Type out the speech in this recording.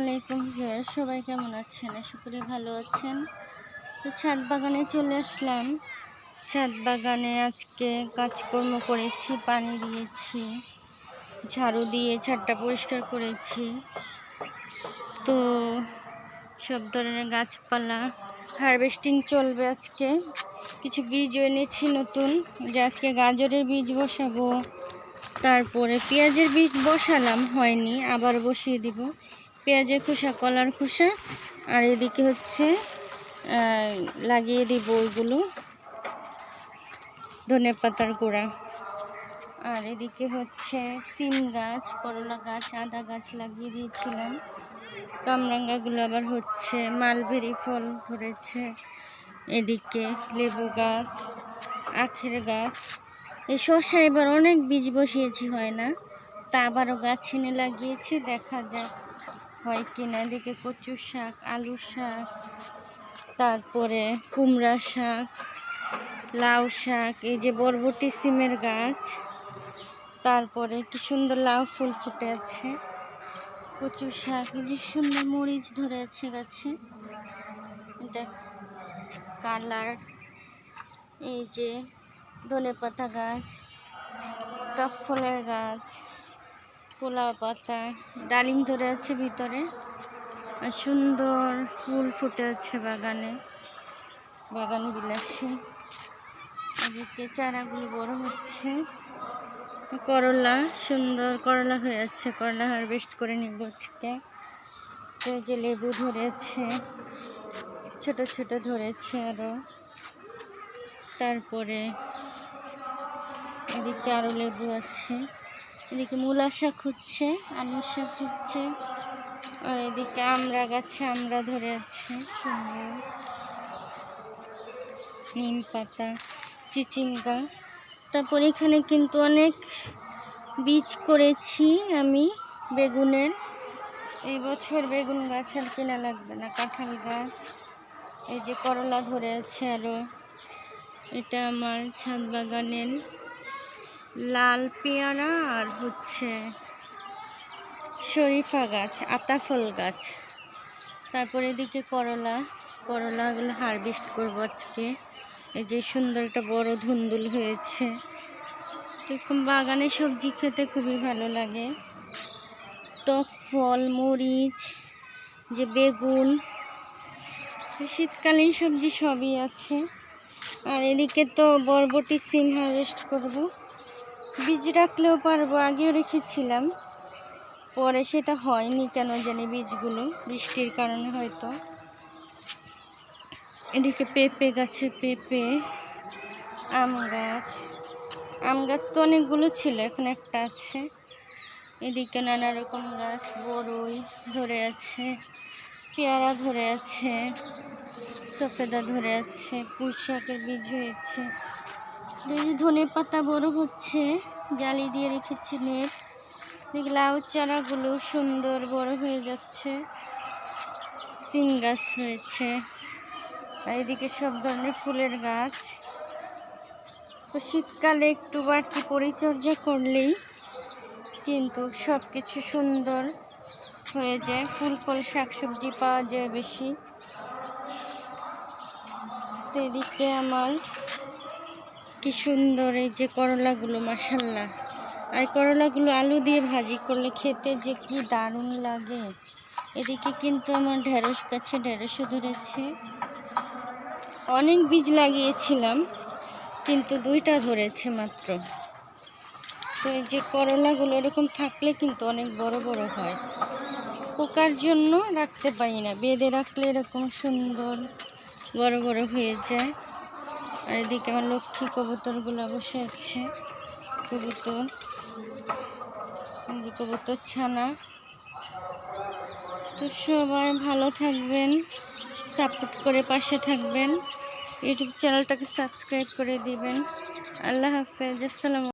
আলাইকুম ভিউয়ার্স, সবাই কেমন আছেন? আশা করি ভালো আছেন। তো ছাদ বাগানে চলে আসলাম। ছাদ বাগানে আজকে কাজকর্ম করেছি, পানি দিয়েছি, ঝাড়ু দিয়ে ছাদটা পরিষ্কার করেছি। তো সব ধরনের গাছপালা হারভেস্টিং চলবে। আজকে কিছু বীজ এনেছি নতুন, যে আজকে গাজরের বীজ বসাবো, তারপরে পেঁয়াজের বীজ বসালাম, হয়নি, আবার বসিয়ে দিব। পেঁয়াজের খোসা, কলার খোসা, আর এদিকে হচ্ছে লাগিয়ে দিব ওইগুলো ধনেপাতার গোড়া। আর এদিকে হচ্ছে সিম গাছ, করলা গাছ, আদা গাছ লাগিয়ে দিয়েছিলাম। কামরাঙ্গাগুলো আবার হচ্ছে, মালবেরি ফল ধরেছে। এদিকে লেবু গাছ, আখের গাছ। এই শসা এবার অনেক বীজ বসিয়েছি, হয় না, তা আবারও গাছ এনে লাগিয়েছি, দেখা যাক হয় কিনা। এদিকে কচু শাক, আলু শাক, তারপরে কুমড়া শাক, লাউ শাক, এই যে বরবটি সিমের গাছ, তারপরে কি সুন্দর লাউ ফুল ফুটে আছে, কচু শাক, এই যে সুন্দর মরিচ ধরে আছে গাছে, এটা কালার। এই যে ধনেপাতা গাছ, টক ফলের গাছ, পোলাও পাতা, ডালিম ধরে আছে ভিতরে, আর সুন্দর ফুল ফুটে আছে বাগানে, বাগান বিলাসী। এদিকে চারাগুলো বড় হচ্ছে। করলা, সুন্দর করলা হয়ে আছে, করলা হারভেস্ট করে নিব আজকে। তো এই যে লেবু ধরেছে, ছোট ছোট ধরেছে আরো। তারপরে এদিকে আরো লেবু আছে। এদিকে মূলা শাক হচ্ছে, আলু শাক হচ্ছে। আর এদিকে আমড়া গাছে আমড়া ধরে আছে সুন্দর, নিম পাতা, চিচিঙ্গা। তারপর এখানে কিন্তু অনেক বীজ করেছি আমি বেগুনের। এই বছর বেগুন গাছ আর কেনা লাগবে না। কাঁঠাল গাছ, এই যে করলা ধরে আছে আরো। এটা আমার ছাদ বাগানের লাল পেয়ারা আর হচ্ছে শরীফা গাছ, আতাফল গাছ। তারপর এদিকে করলাগুলো হারভেস্ট করবো আজকে। এই যে সুন্দর একটা বড় ধুন্দুল হয়েছে। এরকম বাগানে সবজি খেতে খুবই ভালো লাগে। টক ফল, মরিচ, যে বেগুন, শীতকালীন সবজি সবই আছে। আর এদিকে তো বরবটি সিম হারভেস্ট করব। বীজ রাখলেও পারবো, আগেও রেখেছিলাম, পরে সেটা হয়নি কেন জানি বীজগুলো, বৃষ্টির কারণে হয়তো। এদিকে পেঁপে গাছে পেঁপে, আম গাছ তো অনেকগুলো ছিল, এখন একটা আছে। এদিকে নানা রকম গাছ, বড়ই ধরে আছে, পেয়ারা ধরে আছে, সফেদা ধরে আছে, পুঁই শাকের বীজ হয়েছে। ধনে পাতা বড় হচ্ছে, জালি দিয়ে রেখেছি নেট। দেখি লাউ চারাগুলো সুন্দর বড় হয়ে যাচ্ছে, সিম গাছ হয়েছে। আর এদিকে সব ধরনের ফুলের গাছ। তো শীতকালে একটু বাড়তি পরিচর্যা করলেই কিন্তু সব কিছু সুন্দর হয়ে যায়, ফুল ফল শাকসবজি পাওয়া যায় বেশি। তো এদিকে আমার কি সুন্দর এই যে করলাগুলো, মাশাল্লাহ। আর করলাগুলো আলু দিয়ে ভাজি করলে খেতে যে কি দারুণ লাগে। এদিকে কিন্তু আমার ঢেঁড়স গাছে ঢেঁড়সও ধরেছে। অনেক বীজ লাগিয়েছিলাম কিন্তু 2টা ধরেছে মাত্র। তো এই যে করলাগুলো এরকম থাকলে কিন্তু অনেক বড় বড় হয়, পোকার জন্য রাখতে পারি না, বেঁধে রাখলে এরকম সুন্দর বড় বড় হয়ে যায়। আর এদিকে আমার লক্ষ্মী কবুতরগুলো বসে আছে, কবুতর ছানা। তো সবাই ভালো থাকবেন, সাপোর্ট করে পাশে থাকবেন, ইউটিউব চ্যানেলটাকে সাবস্ক্রাইব করে দিবেন। আল্লাহ হাফেজ, আসসালামু।